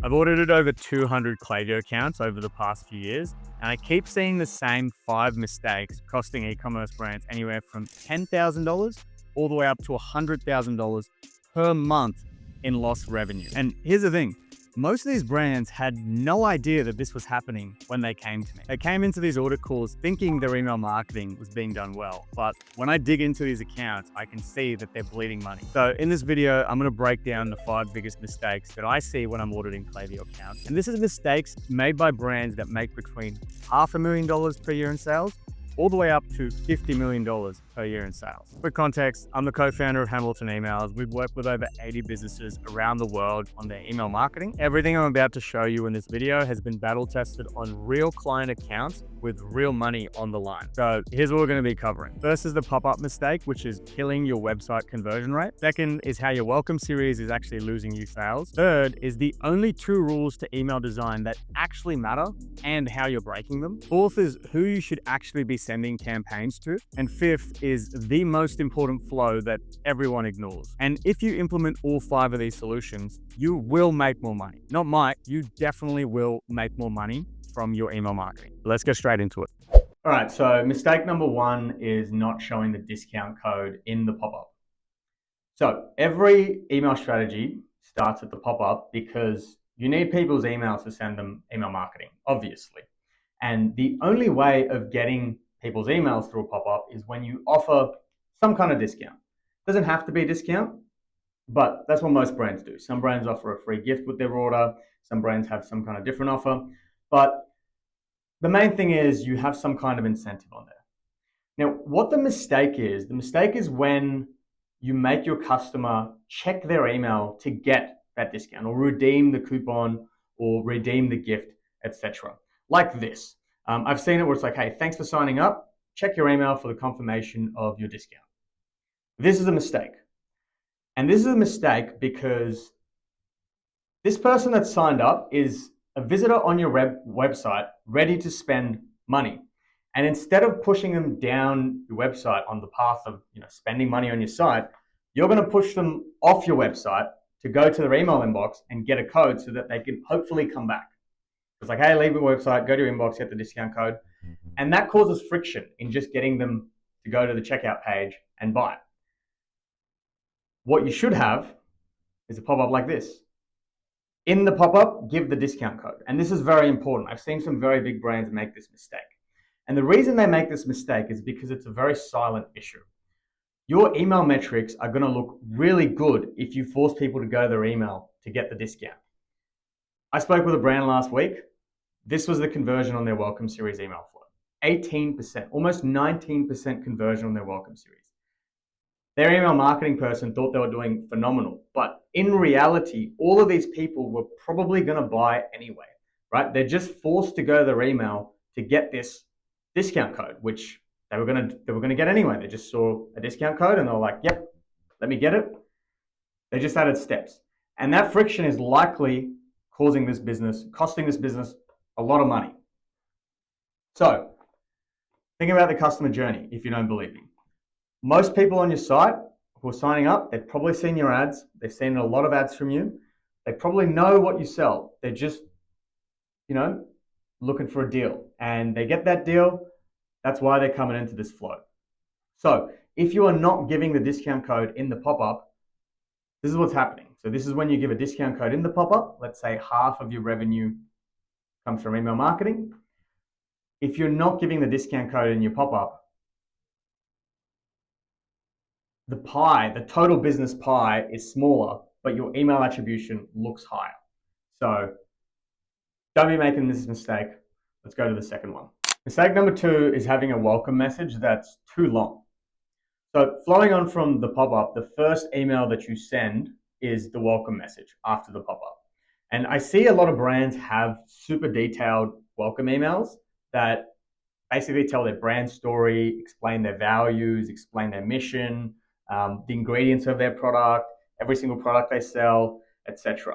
I've audited over 200 Klaviyo accounts over the past few years, and I keep seeing the same 5 mistakes costing e-commerce brands anywhere from $10,000 all the way up to $100,000 per month in lost revenue. And here's the thing. Most of these brands had no idea that this was happening when they came to me. They came into these audit calls thinking their email marketing was being done well. But when I dig into these accounts, I can see that they're bleeding money. So in this video, I'm going to break down the 5 biggest mistakes that I see when I'm auditing Klaviyo accounts. And this is mistakes made by brands that make between $500,000 per year in sales all the way up to $50 million per year in sales. For context, I'm the co-founder of Hamilton Emails. We've worked with over 80 businesses around the world on their email marketing. Everything I'm about to show you in this video has been battle tested on real client accounts with real money on the line. So here's what we're going to be covering. First is the pop-up mistake, which is killing your website conversion rate. Second is how your welcome series is actually losing you sales. Third is the only 2 rules to email design that actually matter and how you're breaking them. Fourth is who you should actually be sending campaigns to. And fifth is the most important flow that everyone ignores. And if you implement all 5 of these solutions, you will make more money. Not might, you definitely will make more money from your email marketing. Let's get straight into it. All right, so mistake number 1 is not showing the discount code in the pop-up. So every email strategy starts at the pop-up because you need people's emails to send them email marketing, obviously. And the only way of getting people's emails through a pop-up is when you offer some kind of discount. It doesn't have to be a discount, but that's what most brands do. Some brands offer a free gift with their order. Some brands have some kind of different offer. But the main thing is you have some kind of incentive on there. Now, what the mistake is when you make your customer check their email to get that discount or redeem the coupon or redeem the gift, etc. Like this. I've seen it where it's like, hey, thanks for signing up. Check your email for the confirmation of your discount. This is a mistake. And this is a mistake because this person that signed up is a visitor on your website ready to spend money. And instead of pushing them down your website on the path of spending money on your site, you're going to push them off your website to go to their email inbox and get a code so that they can hopefully come back. It's like, hey, leave your website, go to your inbox, get the discount code. And that causes friction in just getting them to go to the checkout page and buy it. What you should have is a pop-up like this. In the pop-up, give the discount code. And this is very important. I've seen some very big brands make this mistake. And the reason they make this mistake is because it's a very silent issue. Your email metrics are going to look really good if you force people to go to their email to get the discount. I spoke with a brand last week. This was the conversion on their welcome series email flow. 18%, almost 19% conversion on their welcome series. Their email marketing person thought they were doing phenomenal, but in reality, all of these people were probably going to buy anyway, right? They're just forced to go to their email to get this discount code, which they were going to get anyway. They just saw a discount code and they were like, yep, let me get it. They just added steps. And that friction is likely costing this business a lot of money. So think about the customer journey if you don't believe me. Most people on your site who are signing up, they've probably seen your ads. They've seen a lot of ads from you. They probably know what you sell. They're just, looking for a deal. And they get that deal. That's why they're coming into this flow. So if you are not giving the discount code in the pop-up, this is what's happening. So this is when you give a discount code in the pop-up. Let's say half of your revenue comes from email marketing. If you're not giving the discount code in your pop-up, the total business pie is smaller, but your email attribution looks higher. So don't be making this mistake. Let's go to the second one. Mistake number 2 is having a welcome message that's too long. So flowing on from the pop-up, the first email that you send is the welcome message after the pop-up. And I see a lot of brands have super detailed welcome emails that basically tell their brand story, explain their values, explain their mission, the ingredients of their product, every single product they sell, etc.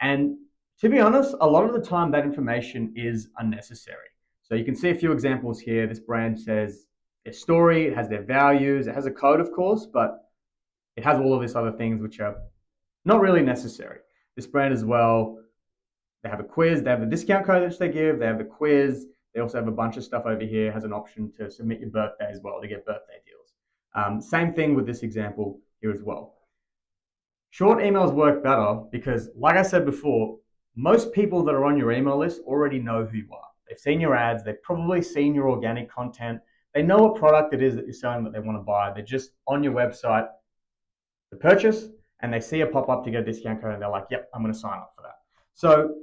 And to be honest, a lot of the time that information is unnecessary. So you can see a few examples here. This brand says their story, it has their values, it has a code, of course, but it has all of these other things which are not really necessary. This brand as well They have a quiz, they have the discount code which they give, they have the quiz. They also have a bunch of stuff over here, has an option to submit your birthday as well to get birthday deals. Same thing with this example here as well. Short emails work better because, like I said before, most people that are on your email list already know who you are. They've seen your ads, they've probably seen your organic content, they know what product it is that you're selling that they want to buy. They're just on your website to purchase and they see a pop up to get a discount code and they're like, yep, I'm going to sign up for that. So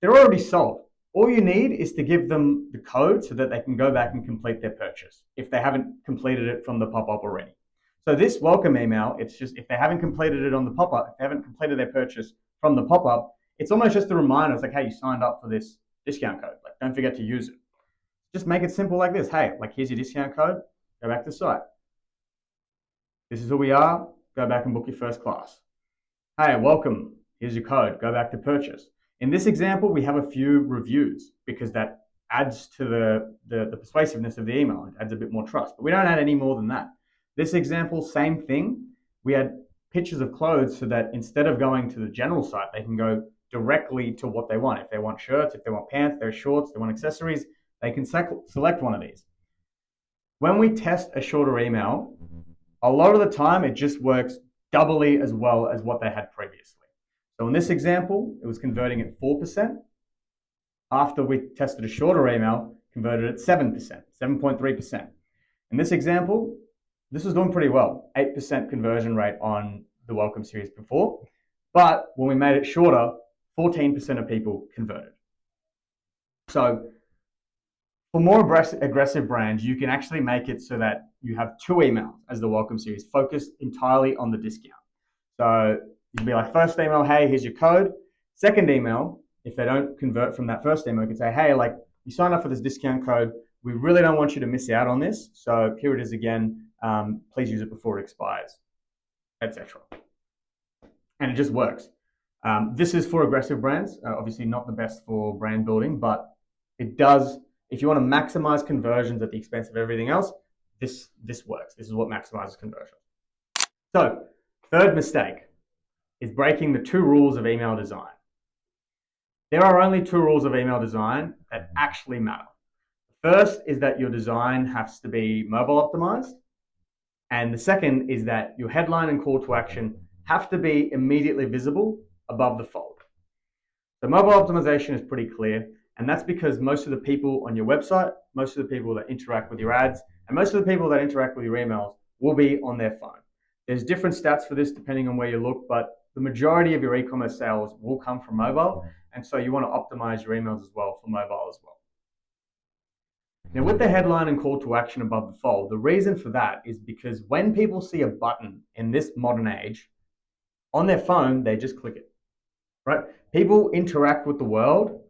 they're already sold. All you need is to give them the code so that they can go back and complete their purchase if they haven't completed it from the pop up already. So this welcome email, it's just if they haven't completed it on the pop up, if they haven't completed their purchase from the pop up, it's almost just a reminder. It's like, hey, you signed up for this discount code. Like, don't forget to use it. Just make it simple like this. Hey, like, here's your discount code. Go back to the site. This is who we are. Go back and book your first class. Hey, welcome. Here's your code. Go back to purchase. In this example, we have a few reviews because that adds to the persuasiveness of the email. It adds a bit more trust, but we don't add any more than that. This example, same thing. We add pictures of clothes so that instead of going to the general site, they can go directly to what they want. If they want shirts, if they want pants, their shorts, they want accessories, they can select one of these. When we test a shorter email, a lot of the time it just works doubly as well as what they had previously. So in this example, it was converting at 4%. After we tested a shorter email, converted at 7%, 7.3%. In this example, this was doing pretty well, 8% conversion rate on the welcome series before. But when we made it shorter, 14% of people converted. So for more aggressive brands, you can actually make it so that you have 2 emails as the welcome series focused entirely on the discount. So you can be like, first email, hey, here's your code. Second email, if they don't convert from that first email, you can say, hey, like, you signed up for this discount code. We really don't want you to miss out on this. So here it is again. Please use it before it expires, etc. And it just works. This is for aggressive brands. Obviously not the best for brand building, but it does. If you want to maximize conversions at the expense of everything else, this works. This is what maximizes conversion. So, third mistake is breaking the 2 rules of email design. There are only 2 rules of email design that actually matter. First is that your design has to be mobile optimized. And the second is that your headline and call to action have to be immediately visible above the fold. The mobile optimization is pretty clear. And that's because most of the people on your website, most of the people that interact with your ads, and most of the people that interact with your emails will be on their phone. There's different stats for this depending on where you look, but the majority of your e-commerce sales will come from mobile. And so you want to optimize your emails as well for mobile as well. Now, with the headline and call to action above the fold, the reason for that is because when people see a button in this modern age on their phone, they just click it, right? People interact with the world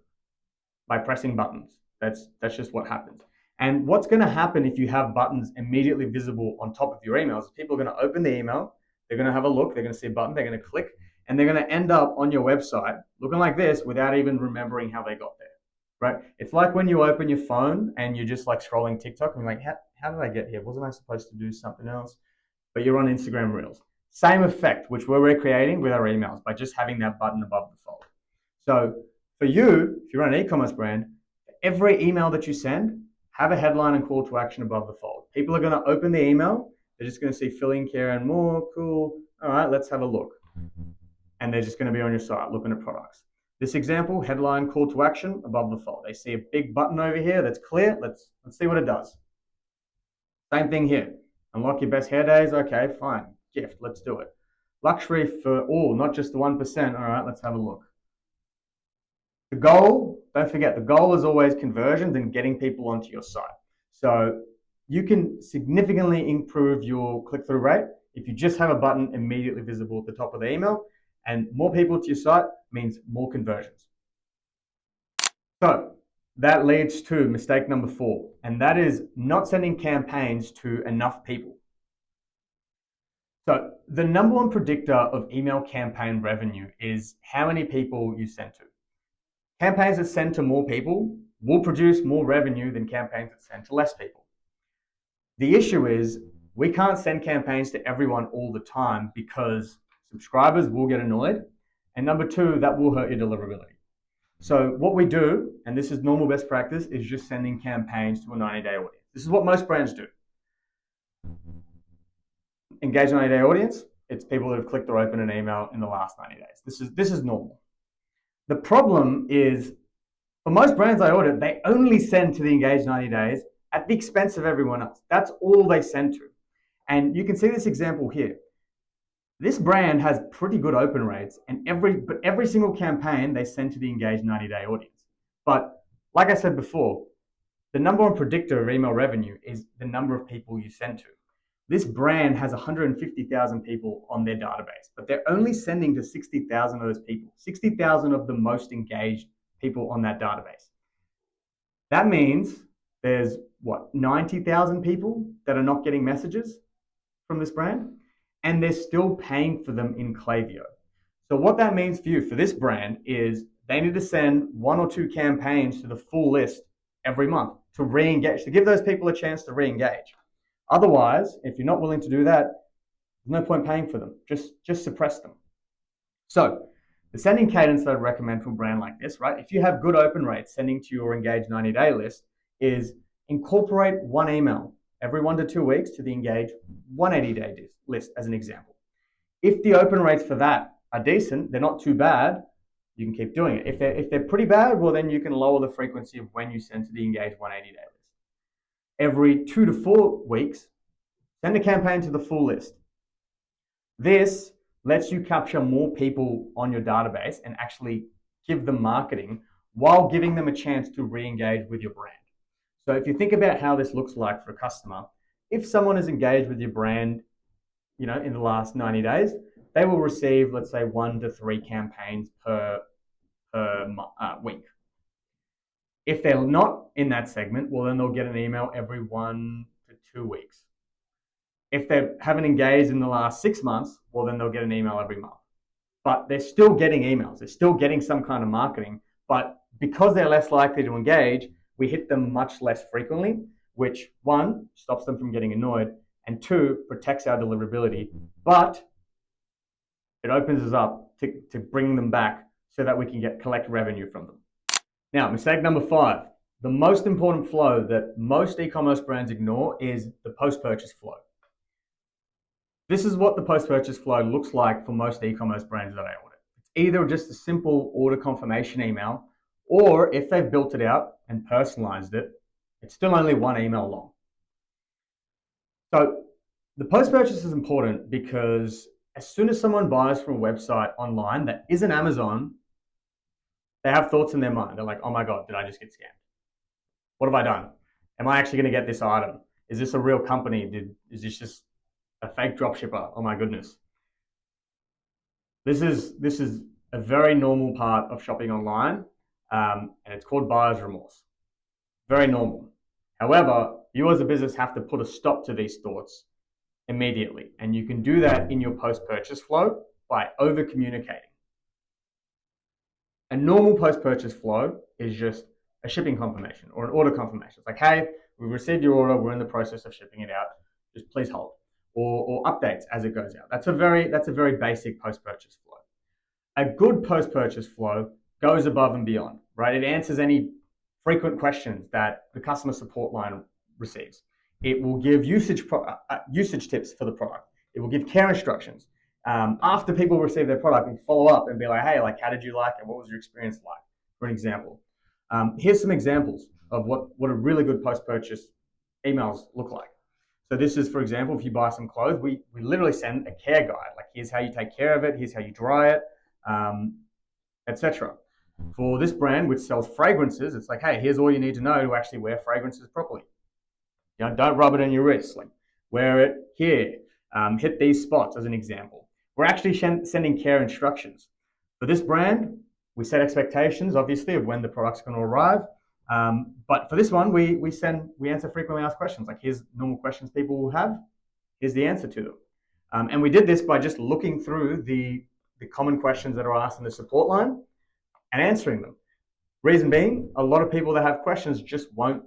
by pressing buttons. That's just what happens. And what's going to happen if you have buttons immediately visible on top of your emails is people are going to open the email, they're going to have a look, they're going to see a button, they're going to click, and they're going to end up on your website looking like this without even remembering how they got there, right? It's like when you open your phone and you're just like scrolling TikTok and you're like, how did I get here? Wasn't I supposed to do something else? But you're on Instagram Reels. Same effect, which we're recreating with our emails by just having that button above the fold. So for you, if you're an e-commerce brand, every email that you send, have a headline and call to action above the fold. People are going to open the email. They're just going to see filling care and more. Cool. All right, let's have a look. And they're just going to be on your site looking at products. This example, headline, call to action above the fold. They see a big button over here that's clear. Let's see what it does. Same thing here. Unlock your best hair days. Okay, fine. Gift. Let's do it. Luxury for all, not just the 1%. All right, let's have a look. The goal, don't forget, the goal is always conversions and getting people onto your site. So you can significantly improve your click-through rate if you just have a button immediately visible at the top of the email, and more people to your site means more conversions. So that leads to mistake number 4, and that is not sending campaigns to enough people. So the number 1 predictor of email campaign revenue is how many people you send to. Campaigns that send to more people will produce more revenue than campaigns that send to less people. The issue is we can't send campaigns to everyone all the time because subscribers will get annoyed. And number 2, that will hurt your deliverability. So what we do, and this is normal best practice, is just sending campaigns to a 90-day audience. This is what most brands do. Engage 90-day audience, it's people that have clicked or opened an email in the last 90 days. This is normal. The problem is, for most brands I audit, they only send to the engaged 90 days at the expense of everyone else. That's all they send to. And you can see this example here. This brand has pretty good open rates, and every single campaign they send to the engaged 90-day audience. But like I said before, the number one predictor of email revenue is the number of people you send to. This brand has 150,000 people on their database, but they're only sending to 60,000 of those people, 60,000 of the most engaged people on that database. That means there's 90,000 people that are not getting messages from this brand, and they're still paying for them in Klaviyo. So what that means for you, for this brand, is they need to send 1 or 2 campaigns to the full list every month to re-engage, to give those people a chance to re-engage. Otherwise, if you're not willing to do that, there's no point paying for them. Just suppress them. So the sending cadence that I'd recommend for a brand like this, right? If you have good open rates, sending to your engaged 90-day list is incorporate 1 email every 1 to 2 weeks to the engaged 180-day list, as an example. If the open rates for that are decent, they're not too bad, you can keep doing it. If they're pretty bad, well, then you can lower the frequency of when you send to the engaged 180-day list. Every 2 to 4 weeks, send a campaign to the full list. This lets you capture more people on your database and actually give them marketing while giving them a chance to re-engage with your brand. So if you think about how this looks like for a customer, if someone is engaged with your brand, in the last 90 days, they will receive, let's say, 1 to 3 campaigns per week. If they're not in that segment, well, then they'll get an email every 1 to 2 weeks. If they haven't engaged in the last 6 months, well, then they'll get an email every month. But they're still getting emails. They're still getting some kind of marketing. But because they're less likely to engage, we hit them much less frequently, which, 1, stops them from getting annoyed, and 2, protects our deliverability. But it opens us up to bring them back so that we can collect revenue from them. Now, mistake number 5. The most important flow that most e-commerce brands ignore is the post-purchase flow. This is what the post-purchase flow looks like for most e-commerce brands that I audit. It's either just a simple order confirmation email, or if they've built it out and personalized it, it's still only 1 email long. So the post-purchase is important because as soon as someone buys from a website online that isn't Amazon, they have thoughts in their mind. They're like, oh my God, did I just get scammed? What have I done? Am I actually going to get this item? Is this a real company? Is this just a fake dropshipper? Oh my goodness. This is a very normal part of shopping online, and it's called buyer's remorse. Very normal. However, you as a business have to put a stop to these thoughts immediately, and you can do that in your post-purchase flow by over-communicating. A normal post-purchase flow is just a shipping confirmation or an order confirmation. It's like, hey, we've received your order, we're in the process of shipping it out, just please hold. Or updates as it goes out. That's a very basic post-purchase flow. A good post-purchase flow goes above and beyond, right? It answers any frequent questions that the customer support line receives. It will give usage tips for the product. It will give care instructions. After people receive their product, and follow up and be like, hey, how did you like it? What was your experience like? For an example. Here's some examples of what a really good post-purchase emails look like. So this is, for example, if you buy some clothes, we literally send a care guide. Like, here's how you take care of it, here's how you dry it, etc. For this brand, which sells fragrances, it's like, hey, here's all you need to know to actually wear fragrances properly. Don't rub it on your wrist. Like, wear it here. Hit these spots, as an example. We're actually sending care instructions. For this brand, we set expectations, obviously, of when the product's going to arrive. But for this one, we answer frequently asked questions. Like, here's normal questions people will have. Here's the answer to them. And we did this by just looking through the common questions that are asked in the support line and answering them. Reason being, a lot of people that have questions just won't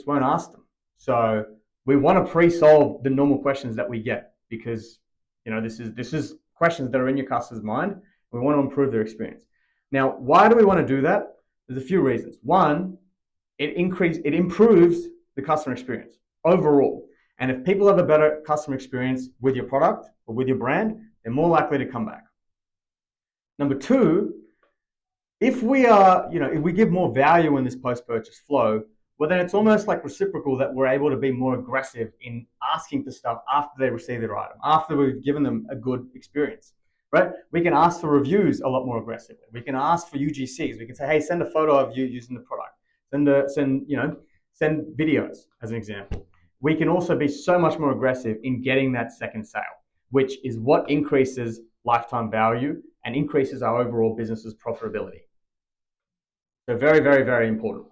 ask them. So we want to pre-solve the normal questions that we get, because this is questions that are in your customer's mind. We want to improve their experience. Now, why do we want to do that? There's a few reasons. One, it improves the customer experience overall. And if people have a better customer experience with your product or with your brand, they're more likely to come back. Number two, if we give more value in this post-purchase flow, well, then it's almost like reciprocal that we're able to be more aggressive in asking for stuff after they receive their item, after we've given them a good experience, right? We can ask for reviews a lot more aggressively. We can ask for UGCs. We can say, hey, send a photo of you using the product. Send videos as an example. We can also be so much more aggressive in getting that second sale, which is what increases lifetime value and increases our overall business's profitability. So very, very, very important.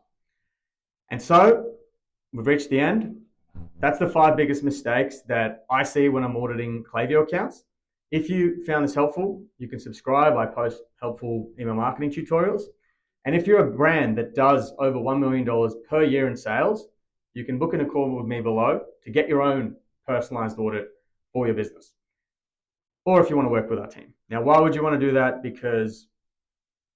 And so we've reached the end. That's the 5 biggest mistakes that I see when I'm auditing Klaviyo accounts. If you found this helpful, you can subscribe. I post helpful email marketing tutorials. And if you're a brand that does over $1 million per year in sales, you can book in a call with me below to get your own personalized audit for your business. Or if you want to work with our team. Now, why would you want to do that? Because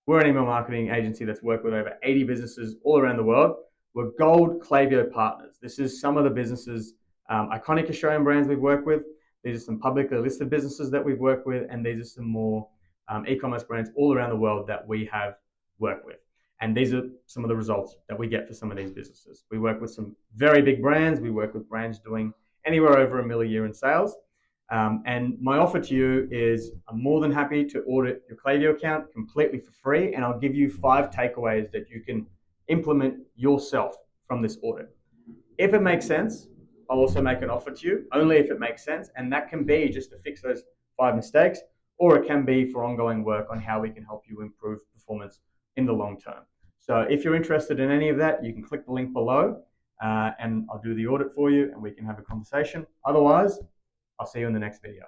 we're an email marketing agency that's worked with over 80 businesses all around the world. We're Gold Klaviyo partners. This is some of the businesses, iconic Australian brands we've worked with. These are some publicly listed businesses that we've worked with, and these are some more e-commerce brands all around the world that we have worked with. And these are some of the results that we get for some of these businesses. We work with some very big brands. We work with brands doing anywhere over $1 million a year in sales. And my offer to you is I'm more than happy to audit your Klaviyo account completely for free, and I'll give you 5 takeaways that you can implement yourself from this audit. If it makes sense, I'll also make an offer to you, only if it makes sense, and that can be just to fix those 5 mistakes, or it can be for ongoing work on how we can help you improve performance in the long term. So if you're interested in any of that, you can click the link below, and I'll do the audit for you, and we can have a conversation. Otherwise, I'll see you in the next video.